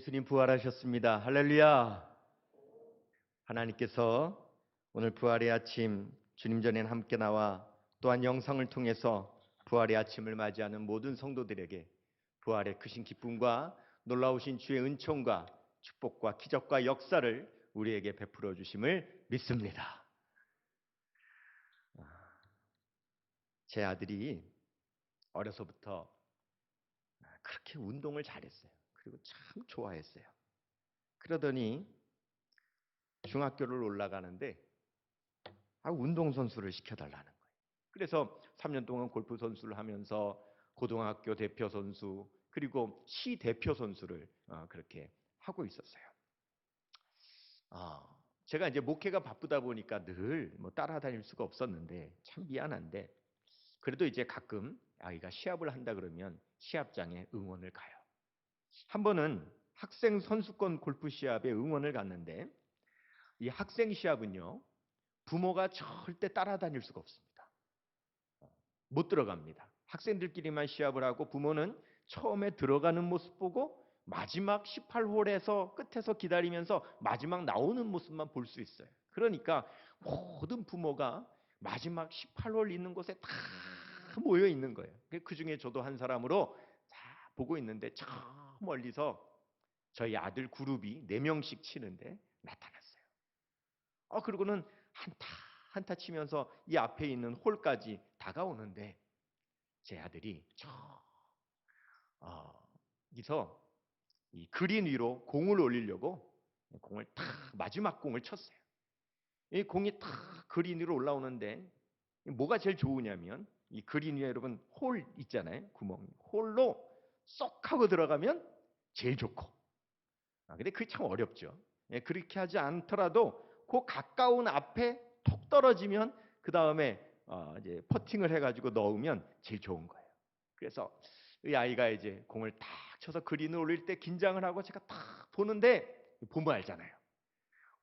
주님 부활하셨습니다. 할렐루야. 하나님께서 오늘 부활의 아침 주님 전에 함께 나와 또한 영상을 통해서 부활의 아침을 맞이하는 모든 성도들에게 부활의 크신 기쁨과 놀라우신 주의 은총과 축복과 기적과 역사를 우리에게 베풀어 주심을 믿습니다. 제 아들이 어려서부터 그렇게 운동을 잘했어요. 그리고 참 좋아했어요. 그러더니 중학교를 올라가는데 운동선수를 시켜달라는 거예요. 그래서 3년 동안 골프 선수를 하면서 고등학교 대표 선수 그리고 시 대표 선수를 그렇게 하고 있었어요. 제가 이제 목회가 바쁘다 보니까 늘 따라다닐 수가 없었는데 참 미안한데 그래도 이제 가끔 아이가 시합을 한다 그러면 시합장에 응원을 가요. 한 번은 학생 선수권 골프 시합에 응원을 갔는데 이 학생 시합은요 부모가 절대 따라다닐 수가 없습니다. 못 들어갑니다. 학생들끼리만 시합을 하고 부모는 처음에 들어가는 모습 보고 마지막 18홀에서 끝에서 기다리면서 마지막 나오는 모습만 볼 수 있어요. 그러니까 모든 부모가 마지막 18홀 있는 곳에 다 모여 있는 거예요. 그 중에 저도 한 사람으로 다 보고 있는데 저 멀리서 저희 아들 그룹이 4명씩 치는데 나타났어요. 그리고는 한타 한타 치면서 이 앞에 있는 홀까지 다가오는데 제 아들이 여기서 이 그린 위로 공을 올리려고 공을 탁 마지막 공을 쳤어요. 이 공이 탁 그린 위로 올라오는데 뭐가 제일 좋으냐면 이 그린 위에 여러분 홀 있잖아요. 구멍. 홀로 쏙 하고 들어가면 제일 좋고. 근데 그게 참 어렵죠. 그렇게 하지 않더라도 그 가까운 앞에 톡 떨어지면 그 다음에 이제 퍼팅을 해가지고 넣으면 제일 좋은 거예요. 그래서 이 아이가 이제 공을 탁 쳐서 그린을 올릴 때 긴장을 하고 제가 탁 보는데 보면 알잖아요.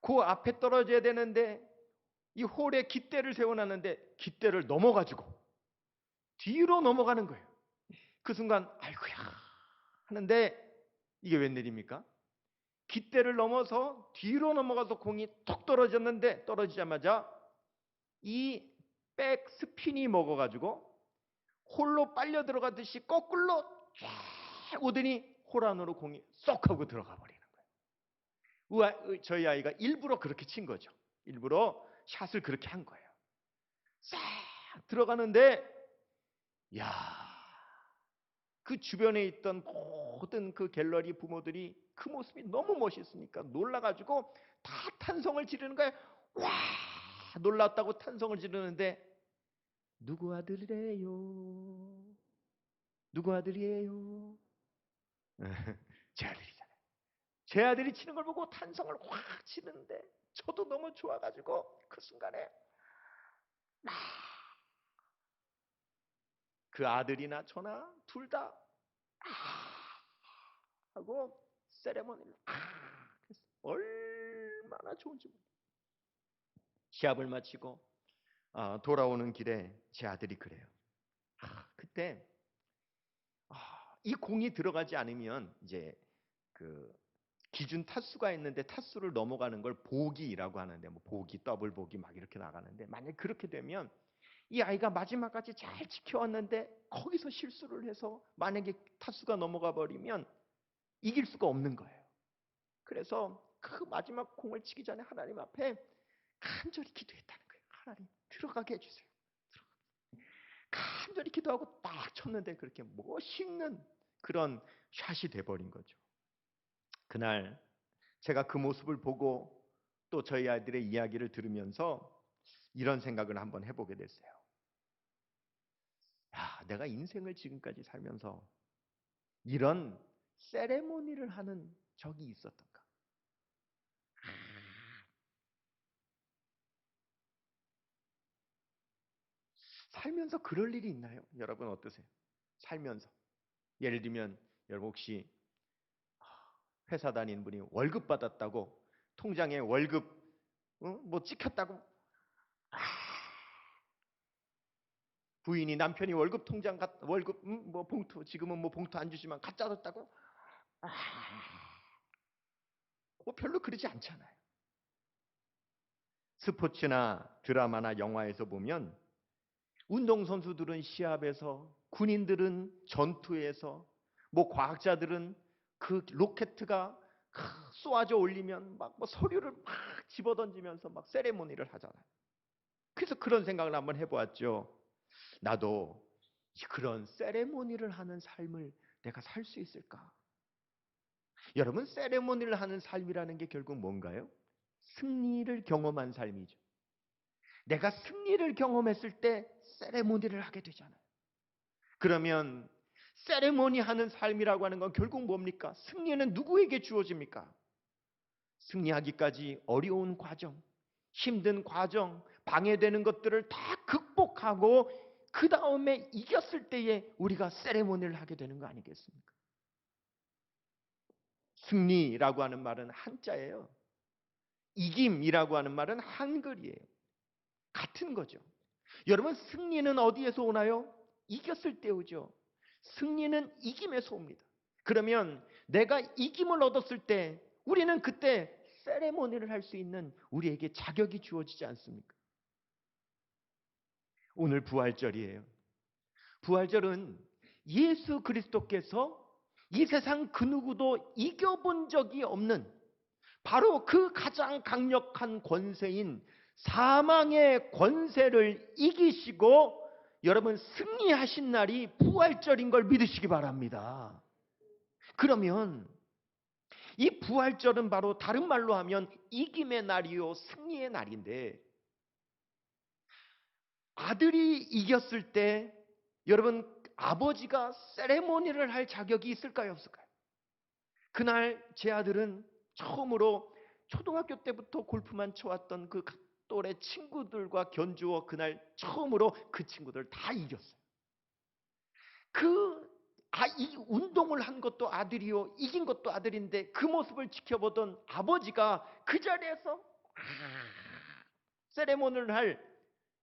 그 앞에 떨어져야 되는데 이 홀에 깃대를 세워놨는데 깃대를 넘어가지고 뒤로 넘어가는 거예요. 그 순간 아이고야 하는데 이게 웬일입니까? 깃대를 넘어서 뒤로 넘어가서 공이 톡 떨어졌는데 떨어지자마자 이 백 스핀이 먹어가지고 홀로 빨려 들어가듯이 거꾸로 쫙 오더니 홀 안으로 공이 쏙 하고 들어가 버리는 거예요. 저희 아이가 일부러 그렇게 친 거죠. 일부러 샷을 그렇게 한 거예요. 싹 들어가는데 야, 그 주변에 있던 모든 그 갤러리 부모들이 그 모습이 너무 멋있으니까 놀라가지고 다 탄성을 지르는 거예요. 와, 놀랐다고 탄성을 지르는데 누구 아들이래요? 누구 아들이에요? 제 아들이잖아요. 제 아들이 치는 걸 보고 탄성을 확 치는데 저도 너무 좋아가지고 그 순간에 그 아들이나 저나 둘 다 하고 세레머니를 했어요. 얼마나 좋은지 몰라요. 시합을 마치고 돌아오는 길에 제 아들이 그래요. 그때 이 공이 들어가지 않으면 이제 그 기준 타수가 있는데 타수를 넘어가는 걸 보기라고 하는데 뭐 보기, 더블 보기 막 이렇게 나가는데 만약 그렇게 되면 이 아이가 마지막까지 잘 지켜왔는데 거기서 실수를 해서 만약에 타수가 넘어가 버리면 이길 수가 없는 거예요. 그래서 그 마지막 공을 치기 전에 하나님 앞에 간절히 기도했다는 거예요. 하나님 들어가게 해주세요. 간절히 기도하고 딱 쳤는데 그렇게 멋있는 그런 샷이 돼버린 거죠. 그날 제가 그 모습을 보고 또 저희 아이들의 이야기를 들으면서 이런 생각을 한번 해보게 됐어요. 내가 인생을 지금까지 살면서 이런 세레모니를 하는 적이 있었던가? 살면서 그럴 일이 있나요? 여러분 어떠세요? 살면서. 예를 들면 여러분 혹시 회사 다니는 분이 월급 받았다고 통장에 월급 뭐 찍혔다고 부인이 남편이 월급 통장 월급 뭐 봉투 지금은 뭐 봉투 안 주지만 가짜 줬다고 별로 그러지 않잖아요. 스포츠나 드라마나 영화에서 보면 운동선수들은 시합에서, 군인들은 전투에서, 과학자들은 그 로켓가 쏘아져 올리면 뭐 서류를 막 집어던지면서 막 세레모니를 하잖아요. 그래서 그런 생각을 한번 해보았죠. 나도 그런 세레모니를 하는 삶을 내가 살 수 있을까? 여러분, 세레모니를 하는 삶이라는 게 결국 뭔가요? 승리를 경험한 삶이죠. 내가 승리를 경험했을 때 세레모니를 하게 되잖아요. 그러면 세레모니 하는 삶이라고 하는 건 결국 뭡니까? 승리는 누구에게 주어집니까? 승리하기까지 어려운 과정, 힘든 과정, 방해되는 것들을 다 극복하고 그 다음에 이겼을 때에 우리가 세레모니를 하게 되는 거 아니겠습니까? 승리라고 하는 말은 한자예요. 이김이라고 하는 말은 한글이에요. 같은 거죠. 여러분, 승리는 어디에서 오나요? 이겼을 때 오죠. 승리는 이김에서 옵니다. 그러면 내가 이김을 얻었을 때 우리는 그때 세레모니를 할 수 있는 우리에게 자격이 주어지지 않습니까? 오늘 부활절이에요. 부활절은 예수 그리스도께서 이 세상 그 누구도 이겨본 적이 없는 바로 그 가장 강력한 권세인 사망의 권세를 이기시고 여러분 승리하신 날이 부활절인 걸 믿으시기 바랍니다. 그러면 이 부활절은 바로 다른 말로 하면 이김의 날이요 승리의 날인데, 아들이 이겼을 때 여러분 아버지가 세레모니를 할 자격이 있을까요, 없을까요? 그날 제 아들은 처음으로 초등학교 때부터 골프만 쳐왔던 그 또래 친구들과 견주어 그날 처음으로 그 친구들 다 이겼어요. 이 운동을 한 것도 아들이요, 이긴 것도 아들인데 그 모습을 지켜보던 아버지가 그 자리에서 세레모니를 할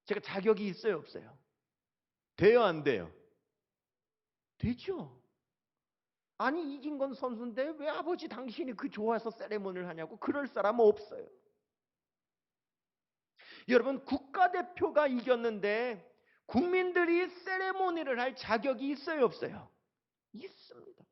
제가 자격이 있어요, 없어요? 돼요, 안 돼요? 되죠. 아니 이긴 건 선수인데 왜 아버지 당신이 그 좋아서 세레모니를 하냐고 그럴 사람 없어요. 여러분, 국가대표가 이겼는데 국민들이 세레모니를 할 자격이 있어요, 없어요? 있습니다.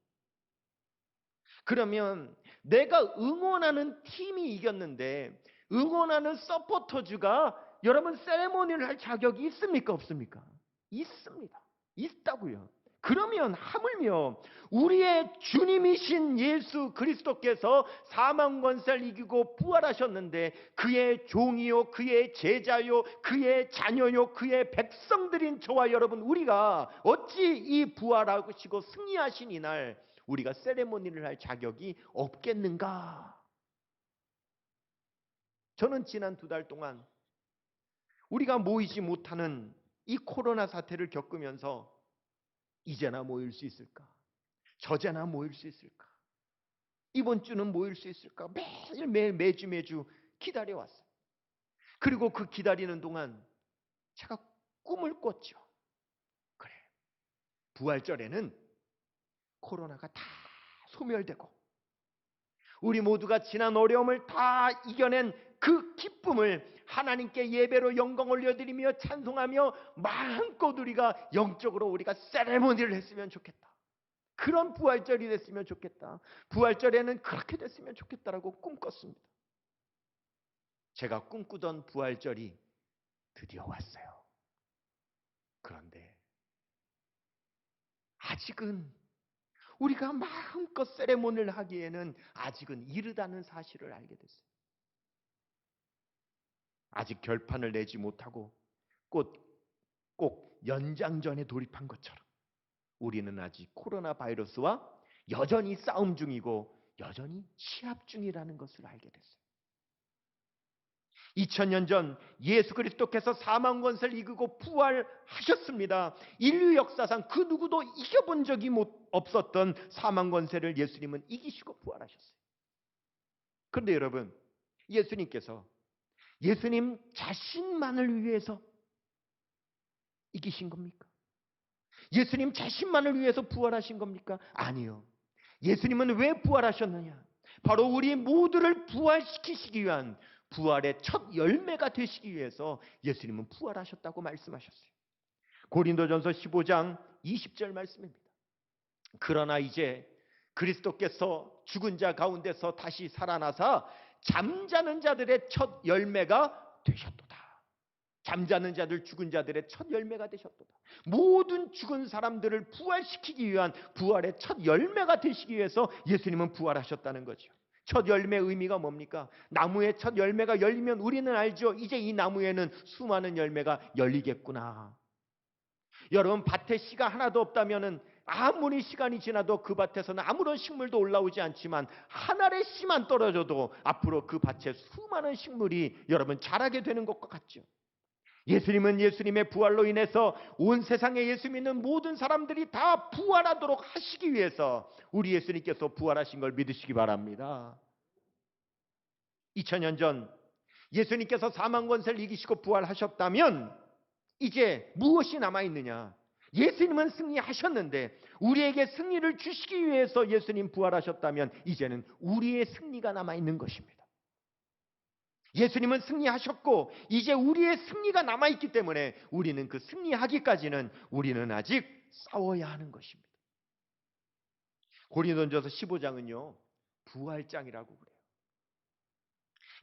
그러면 내가 응원하는 팀이 이겼는데 응원하는 서포터즈가 여러분 세레모니를 할 자격이 있습니까, 없습니까? 있습니다. 있다고요. 그러면 하물며 우리의 주님이신 예수 그리스도께서 사망 권세를 이기고 부활하셨는데 그의 종이요, 그의 제자요, 그의 자녀요, 그의 백성들인 저와 여러분 우리가 어찌 이 부활하시고 승리하신 이날 우리가 세레모니를 할 자격이 없겠는가? 저는 지난 2달 동안 우리가 모이지 못하는 이 코로나 사태를 겪으면서 이제나 모일 수 있을까? 저제나 모일 수 있을까? 이번 주는 모일 수 있을까? 매일 매주 기다려왔어요. 그리고 그 기다리는 동안 제가 꿈을 꿨죠. 그래, 부활절에는 코로나가 다 소멸되고 우리 모두가 지난 어려움을 다 이겨낸 그 기쁨을 하나님께 예배로 영광 올려드리며 찬송하며 마음껏 우리가 영적으로 우리가 세레모니를 했으면 좋겠다. 그런 부활절이 됐으면 좋겠다. 부활절에는 그렇게 됐으면 좋겠다라고 꿈꿨습니다. 제가 꿈꾸던 부활절이 드디어 왔어요. 그런데 아직은 우리가 마음껏 세레모니를 하기에는 아직은 이르다는 사실을 알게 됐어요. 아직 결판을 내지 못하고 꼭 연장전에 돌입한 것처럼 우리는 아직 코로나 바이러스와 여전히 싸움 중이고 여전히 시합 중이라는 것을 알게 됐어요. 2000년 전 예수 그리스도께서 사망 권세를 이기고 부활하셨습니다. 인류 역사상 그 누구도 이겨본 적이 없었던 사망 권세를 예수님은 이기시고 부활하셨어요. 그런데 여러분, 예수님께서 예수님 자신만을 위해서 이기신 겁니까? 예수님 자신만을 위해서 부활하신 겁니까? 아니요. 예수님은 왜 부활하셨느냐? 바로 우리 모두를 부활시키시기 위한 부활의 첫 열매가 되시기 위해서 예수님은 부활하셨다고 말씀하셨어요. 고린도전서 15장 20절 말씀입니다. 그러나 이제 그리스도께서 죽은 자 가운데서 다시 살아나사 잠자는 자들의 첫 열매가 되셨도다. 잠자는 자들, 죽은 자들의 첫 열매가 되셨도다. 모든 죽은 사람들을 부활시키기 위한 부활의 첫 열매가 되시기 위해서 예수님은 부활하셨다는 거죠. 첫 열매의 의미가 뭡니까? 나무의 첫 열매가 열리면 우리는 알죠. 이제 이 나무에는 수많은 열매가 열리겠구나. 여러분, 밭에 씨가 하나도 없다면은 아무리 시간이 지나도 그 밭에서는 아무런 식물도 올라오지 않지만 한 알의 씨만 떨어져도 앞으로 그 밭에 수많은 식물이 여러분 자라게 되는 것과 같죠. 예수님은 예수님의 부활로 인해서 온 세상에 예수 믿는 모든 사람들이 다 부활하도록 하시기 위해서 우리 예수님께서 부활하신 걸 믿으시기 바랍니다. 2000년 전 예수님께서 사망 권세를 이기시고 부활하셨다면 이제 무엇이 남아있느냐? 예수님은 승리하셨는데 우리에게 승리를 주시기 위해서 예수님 부활하셨다면 이제는 우리의 승리가 남아있는 것입니다. 예수님은 승리하셨고 이제 우리의 승리가 남아있기 때문에 우리는 그 승리하기까지는 우리는 아직 싸워야 하는 것입니다. 고린도전서 15장은요 부활장이라고 그래요.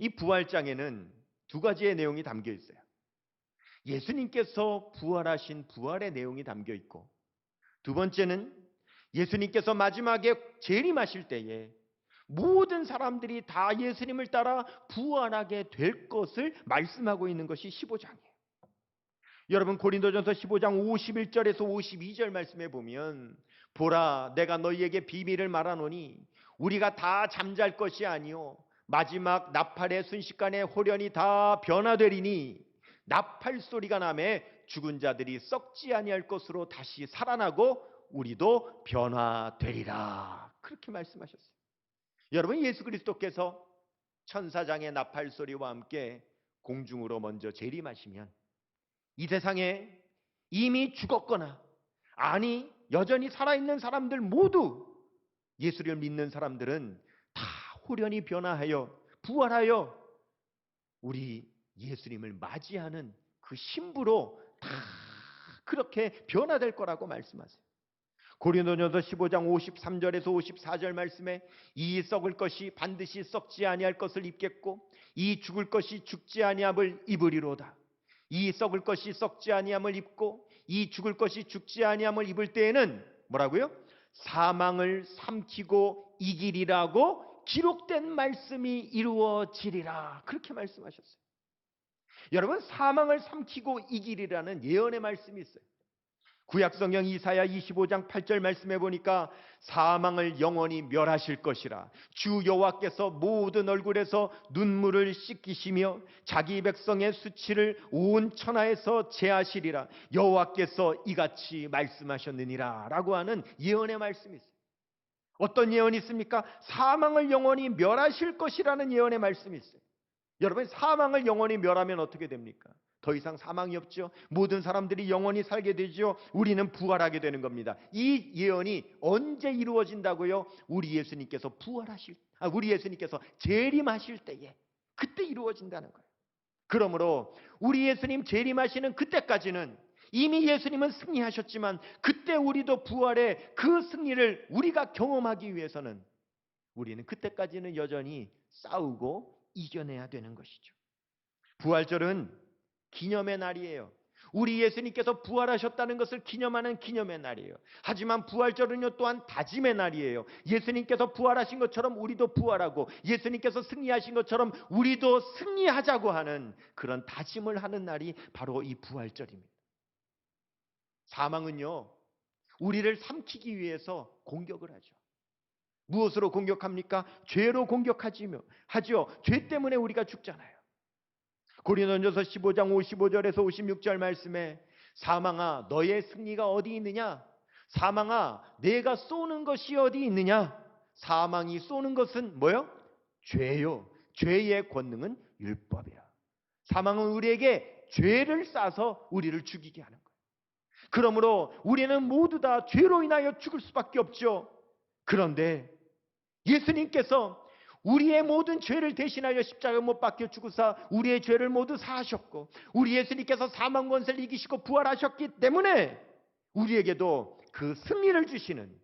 이 부활장에는 두 가지의 내용이 담겨 있어요. 예수님께서 부활하신 부활의 내용이 담겨 있고, 두 번째는 예수님께서 마지막에 재림하실 때에 모든 사람들이 다 예수님을 따라 부활하게 될 것을 말씀하고 있는 것이 15장이에요. 여러분, 고린도전서 15장 51절에서 52절 말씀에 보면, 보라 내가 너희에게 비밀을 말하노니 우리가 다 잠잘 것이 아니요 마지막 나팔의 순식간에 홀연히 다 변화되리니 나팔 소리가 나매 죽은 자들이 썩지 아니할 것으로 다시 살아나고 우리도 변화되리라. 그렇게 말씀하셨어요. 여러분, 예수 그리스도께서 천사장의 나팔 소리와 함께 공중으로 먼저 재림하시면 이 세상에 이미 죽었거나 아니 여전히 살아있는 사람들 모두, 예수를 믿는 사람들은 다 홀연히 변화하여 부활하여 우리 예수님을 맞이하는 그 신부로 다 그렇게 변화될 거라고 말씀하세요. 고린도전서 15장 53절에서 54절 말씀에 이 썩을 것이 반드시 썩지 아니할 것을 입겠고 이 죽을 것이 죽지 아니함을 입으리로다. 이 썩을 것이 썩지 아니함을 입고 이 죽을 것이 죽지 아니함을 입을 때에는 뭐라고요? 사망을 삼키고 이기리라고 기록된 말씀이 이루어지리라. 그렇게 말씀하셨어요. 여러분, 사망을 삼키고 이기리라는 예언의 말씀이 있어요. 구약성경 이사야 25장 8절 말씀해 보니까 사망을 영원히 멸하실 것이라. 주 여호와께서 모든 얼굴에서 눈물을 씻기시며 자기 백성의 수치를 온 천하에서 제하시리라. 여호와께서 이같이 말씀하셨느니라 라고 하는 예언의 말씀이 있어요. 어떤 예언이 있습니까? 사망을 영원히 멸하실 것이라는 예언의 말씀이 있어요. 여러분, 사망을 영원히 멸하면 어떻게 됩니까? 더 이상 사망이 없죠. 모든 사람들이 영원히 살게 되죠. 우리는 부활하게 되는 겁니다. 이 예언이 언제 이루어진다고요? 우리 예수님께서 우리 예수님께서 재림하실 때에 그때 이루어진다는 거예요. 그러므로 우리 예수님 재림하시는 그때까지는 이미 예수님은 승리하셨지만 그때 우리도 부활의 그 승리를 우리가 경험하기 위해서는 우리는 그때까지는 여전히 싸우고 이겨내야 되는 것이죠. 부활절은 기념의 날이에요. 우리 예수님께서 부활하셨다는 것을 기념하는 기념의 날이에요. 하지만 부활절은요 또한 다짐의 날이에요. 예수님께서 부활하신 것처럼 우리도 부활하고 예수님께서 승리하신 것처럼 우리도 승리하자고 하는 그런 다짐을 하는 날이 바로 이 부활절입니다. 사망은요 우리를 삼키기 위해서 공격을 하죠. 무엇으로 공격합니까? 죄로 공격하지요. 죄 때문에 우리가 죽잖아요. 고린도전서 15장 55절에서 56절 말씀에 사망아 너의 승리가 어디 있느냐? 사망아 내가 쏘는 것이 어디 있느냐? 사망이 쏘는 것은 뭐요? 죄요. 죄의 권능은 율법이라. 사망은 우리에게 죄를 싸서 우리를 죽이게 하는 거예요. 그러므로 우리는 모두 다 죄로 인하여 죽을 수밖에 없죠. 그런데 예수님께서 우리의 모든 죄를 대신하여 십자가에 못 박혀 죽으사 우리의 죄를 모두 사하셨고 우리 예수님께서 사망 권세를 이기시고 부활하셨기 때문에 우리에게도 그 승리를 주시는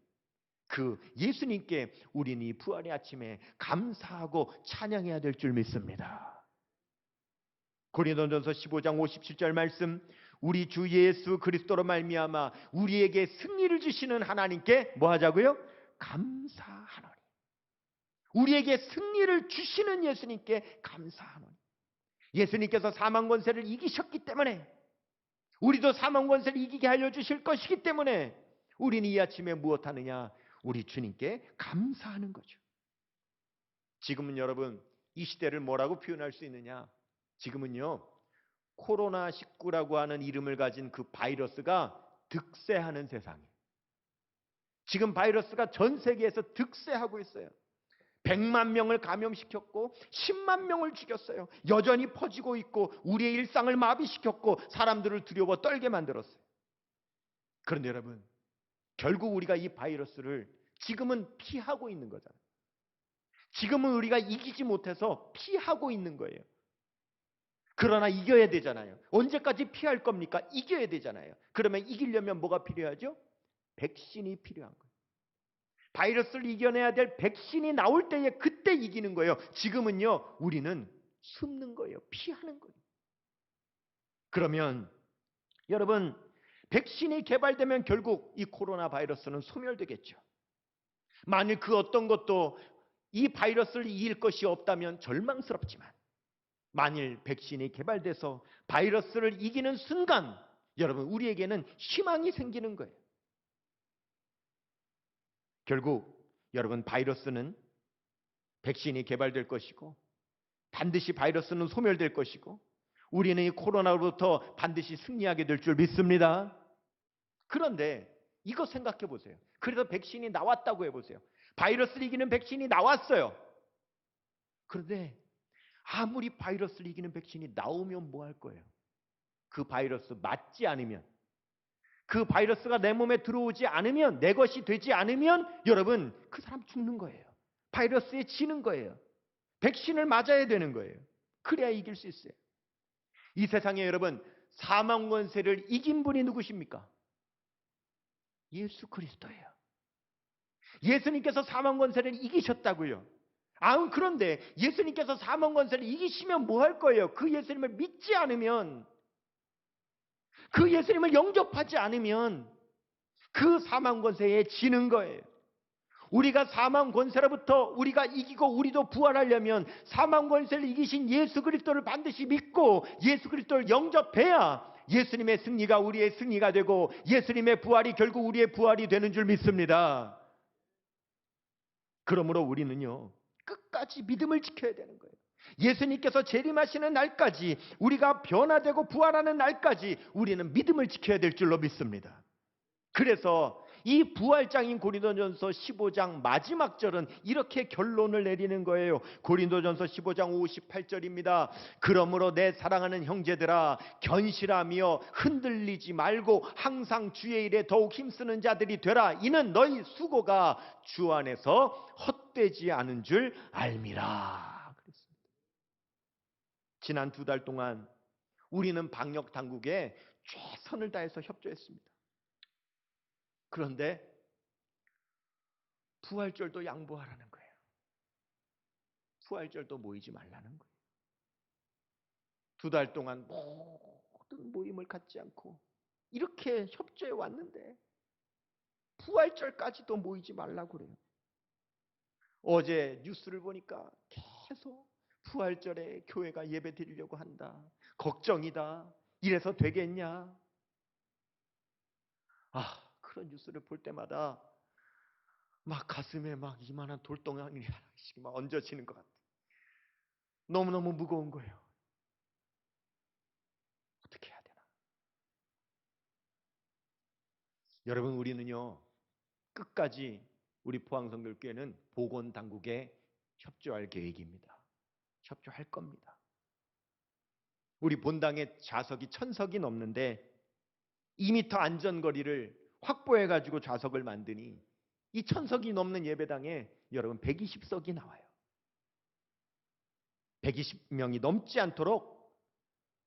그 예수님께 우리는 이 부활의 아침에 감사하고 찬양해야 될 줄 믿습니다. 고린도전서 15장 57절 말씀, 우리 주 예수 그리스도로 말미암아 우리에게 승리를 주시는 하나님께 뭐 하자고요? 감사하노니. 우리에게 승리를 주시는 예수님께 감사하노니. 예수님께서 사망 권세를 이기셨기 때문에 우리도 사망 권세를 이기게 하여 주실 것이기 때문에 우리는 이 아침에 무엇하느냐? 우리 주님께 감사하는 거죠. 지금은 여러분 이 시대를 뭐라고 표현할 수 있느냐? 지금은요 코로나19라고 하는 이름을 가진 그 바이러스가 득세하는 세상이에요. 지금 바이러스가 전 세계에서 득세하고 있어요. 100만 명을 감염시켰고 10만 명을 죽였어요. 여전히 퍼지고 있고 우리의 일상을 마비시켰고 사람들을 두려워 떨게 만들었어요. 그런데 여러분 결국 우리가 이 바이러스를 지금은 피하고 있는 거잖아요. 지금은 우리가 이기지 못해서 피하고 있는 거예요. 그러나 이겨야 되잖아요. 언제까지 피할 겁니까? 이겨야 되잖아요. 그러면 이기려면 뭐가 필요하죠? 백신이 필요한 거예요. 바이러스를 이겨내야 될 백신이 나올 때에 그때 이기는 거예요. 지금은요 우리는 숨는 거예요. 피하는 거예요. 그러면 여러분 백신이 개발되면 결국 이 코로나 바이러스는 소멸되겠죠. 만일 그 어떤 것도 이 바이러스를 이길 것이 없다면 절망스럽지만 만일 백신이 개발돼서 바이러스를 이기는 순간 여러분 우리에게는 희망이 생기는 거예요. 결국 여러분 바이러스는 백신이 개발될 것이고 반드시 바이러스는 소멸될 것이고 우리는 이 코로나로부터 반드시 승리하게 될 줄 믿습니다. 그런데 이거 생각해 보세요. 그래서 백신이 나왔다고 해보세요. 바이러스를 이기는 백신이 나왔어요. 그런데 아무리 바이러스를 이기는 백신이 나오면 뭐 할 거예요? 그 바이러스 맞지 않으면, 그 바이러스가 내 몸에 들어오지 않으면, 내 것이 되지 않으면 여러분 그 사람 죽는 거예요. 바이러스에 지는 거예요. 백신을 맞아야 되는 거예요. 그래야 이길 수 있어요. 이 세상에 여러분 사망 권세를 이긴 분이 누구십니까? 예수 그리스도예요. 예수님께서 사망 권세를 이기셨다고요. 그런데 예수님께서 사망 권세를 이기시면 뭐 할 거예요? 그 예수님을 믿지 않으면, 그 예수님을 영접하지 않으면 그 사망 권세에 지는 거예요. 우리가 사망 권세로부터 우리가 이기고 우리도 부활하려면 사망 권세를 이기신 예수 그리스도를 반드시 믿고 예수 그리스도를 영접해야 예수님의 승리가 우리의 승리가 되고 예수님의 부활이 결국 우리의 부활이 되는 줄 믿습니다. 그러므로 우리는요 끝까지 믿음을 지켜야 되는 거예요. 예수님께서 재림하시는 날까지, 우리가 변화되고 부활하는 날까지 우리는 믿음을 지켜야 될 줄로 믿습니다. 그래서 이 부활장인 고린도전서 15장 마지막 절은 이렇게 결론을 내리는 거예요. 고린도전서 15장 58절입니다. 그러므로 내 사랑하는 형제들아 견실하며 흔들리지 말고 항상 주의 일에 더욱 힘쓰는 자들이 되라. 이는 너희 수고가 주 안에서 헛되지 않은 줄 알미라. 그랬습니다. 지난 2달 동안 우리는 방역 당국에 최선을 다해서 협조했습니다. 그런데 부활절도 양보하라는 거예요. 부활절도 모이지 말라는 거예요. 2달 동안 모든 모임을 갖지 않고 이렇게 협조해 왔는데 부활절까지도 모이지 말라고 그래요. 어제 뉴스를 보니까 계속 부활절에 교회가 예배 드리려고 한다. 걱정이다. 이래서 되겠냐? 그런 뉴스를 볼 때마다 막 가슴에 막 이만한 돌덩어리 하나씩 막 얹어지는 것 같아요. 너무너무 무거운 거예요. 어떻게 해야 되나? 여러분 우리는요 끝까지 우리 포항성결교회는 보건당국에 협조할 계획입니다. 협조할 겁니다. 우리 본당에 좌석이 1000석이 넘는데 2m 안전거리를 확보해가지고 좌석을 만드니 이 1000석이 넘는 예배당에 여러분 120석이 나와요. 120명이 넘지 않도록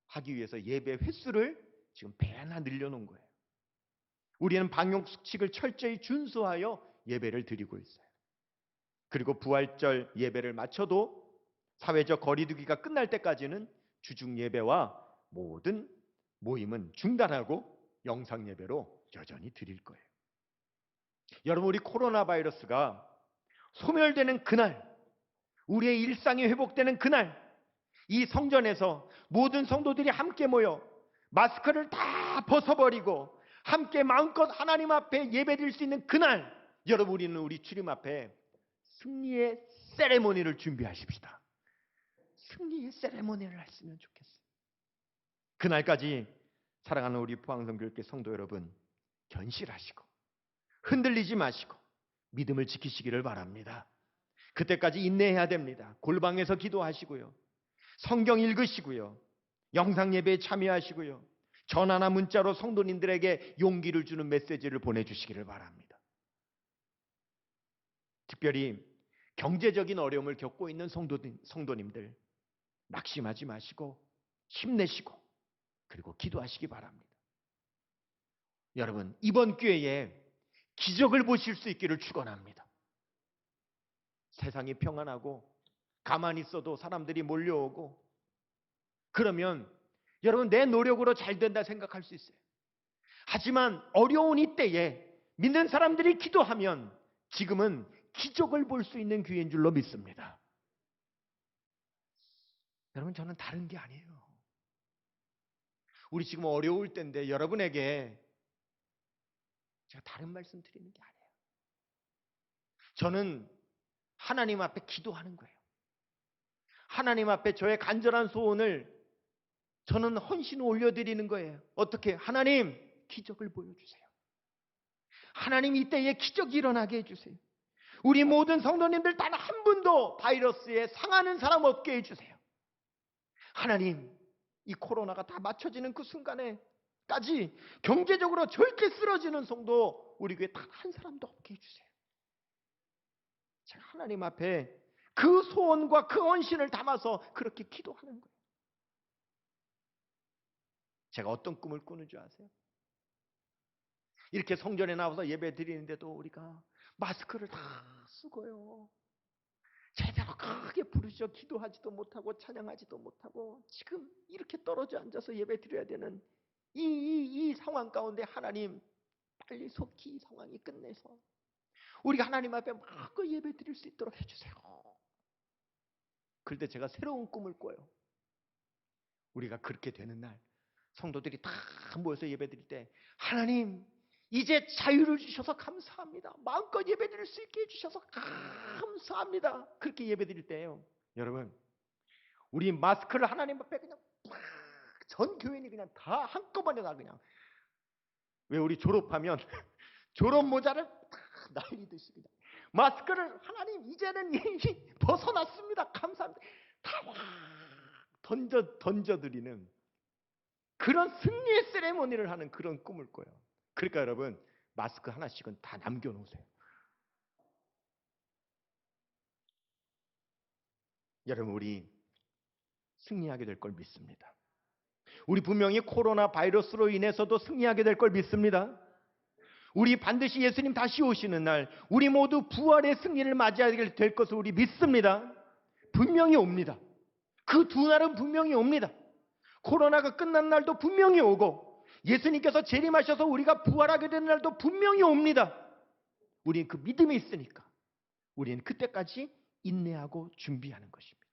하기 위해서 예배 횟수를 지금 배나 늘려놓은 거예요. 우리는 방역 수칙을 철저히 준수하여 예배를 드리고 있어요. 그리고 부활절 예배를 마쳐도 사회적 거리두기가 끝날 때까지는 주중 예배와 모든 모임은 중단하고 영상 예배로 여전히 드릴 거예요. 여러분, 우리 코로나 바이러스가 소멸되는 그날, 우리의 일상이 회복되는 그날, 이 성전에서 모든 성도들이 함께 모여 마스크를 다 벗어버리고 함께 마음껏 하나님 앞에 예배드릴 수 있는 그날, 여러분, 우리는 우리 주님 앞에 승리의 세레모니를 준비하십시다. 승리의 세레모니를 했으면 좋겠어요. 그날까지 사랑하는 우리 포항성교회 성도 여러분, 견실하시고 흔들리지 마시고 믿음을 지키시기를 바랍니다. 그때까지 인내해야 됩니다. 골방에서 기도하시고요, 성경 읽으시고요, 영상 예배에 참여하시고요, 전화나 문자로 성도님들에게 용기를 주는 메시지를 보내주시기를 바랍니다. 특별히 경제적인 어려움을 겪고 있는 성도님들 낙심하지 마시고 힘내시고 그리고 기도하시기 바랍니다. 여러분, 이번 기회에 기적을 보실 수 있기를 축원합니다. 세상이 평안하고 가만히 있어도 사람들이 몰려오고 그러면 여러분, 내 노력으로 잘 된다 생각할 수 있어요. 하지만 어려운 이때에 믿는 사람들이 기도하면 지금은 기적을 볼 수 있는 기회인 줄로 믿습니다. 여러분, 저는 다른 게 아니에요. 우리 지금 어려울 때인데 여러분에게 제가 다른 말씀 드리는 게 아니에요. 저는 하나님 앞에 기도하는 거예요. 하나님 앞에 저의 간절한 소원을 저는 헌신을 올려드리는 거예요. 어떻게? 하나님, 기적을 보여주세요. 하나님, 이때에 기적이 일어나게 해주세요. 우리 모든 성도님들 단 한 분도 바이러스에 상하는 사람 없게 해주세요. 하나님, 이 코로나가 다 맞춰지는 그 순간에까지 경제적으로 절대 쓰러지는 성도 우리 교회 단 한 사람도 없게 해주세요. 제가 하나님 앞에 그 소원과 그 헌신을 담아서 그렇게 기도하는 거예요. 제가 어떤 꿈을 꾸는 줄 아세요? 이렇게 성전에 나와서 예배 드리는데도 우리가 마스크를 다 쓰고요, 제대로 크게 부르짖어 기도하지도 못하고 찬양하지도 못하고 지금 이렇게 떨어져 앉아서 예배 드려야 되는 이 상황 가운데 하나님, 빨리 속히 이 상황이 끝내서 우리가 하나님 앞에 마음껏 예배 드릴 수 있도록 해주세요. 그럴 때 제가 새로운 꿈을 꿔요. 우리가 그렇게 되는 날 성도들이 다 모여서 예배 드릴 때, 하나님, 이제 자유를 주셔서 감사합니다. 마음껏 예배 드릴 수 있게 해주셔서 감사합니다. 그렇게 예배 드릴 때예요. 여러분, 우리 마스크를 하나님 앞에 그냥 전 교인이 그냥 다 한꺼번에 다 그냥, 왜 우리 졸업하면 졸업 모자를 다 날리듯이 그냥 마스크를 하나님 이제는 벗어났습니다. 감사합니다. 다 던져드리는 그런 승리의 세레모니를 하는 그런 꿈을 꿔요. 그러니까 여러분, 마스크 하나씩은 다 남겨놓으세요. 여러분, 우리 승리하게 될 걸 믿습니다. 우리 분명히 코로나 바이러스로 인해서도 승리하게 될 걸 믿습니다. 우리 반드시 예수님 다시 오시는 날 우리 모두 부활의 승리를 맞이하게 될 것을 우리 믿습니다. 분명히 옵니다. 그 두 날은 분명히 옵니다. 코로나가 끝난 날도 분명히 오고 예수님께서 재림하셔서 우리가 부활하게 되는 날도 분명히 옵니다. 우리는 그 믿음이 있으니까 우리는 그때까지 인내하고 준비하는 것입니다.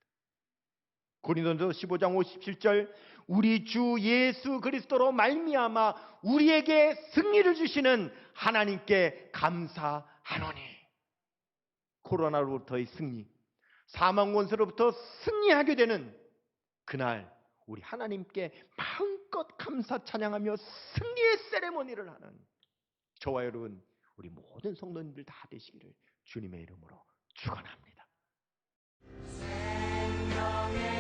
고린도서 15장 57절, 우리 주 예수 그리스도로 말미암아 우리에게 승리를 주시는 하나님께 감사하노니. 코로나로부터의 승리, 사망 원수로부터 승리하게 되는 그날 우리 하나님께 마음껏 감사 찬양하며 승리의 세레모니를 하는 저와 여러분, 우리 모든 성도님들 다 되시기를 주님의 이름으로 축원합니다. 생명의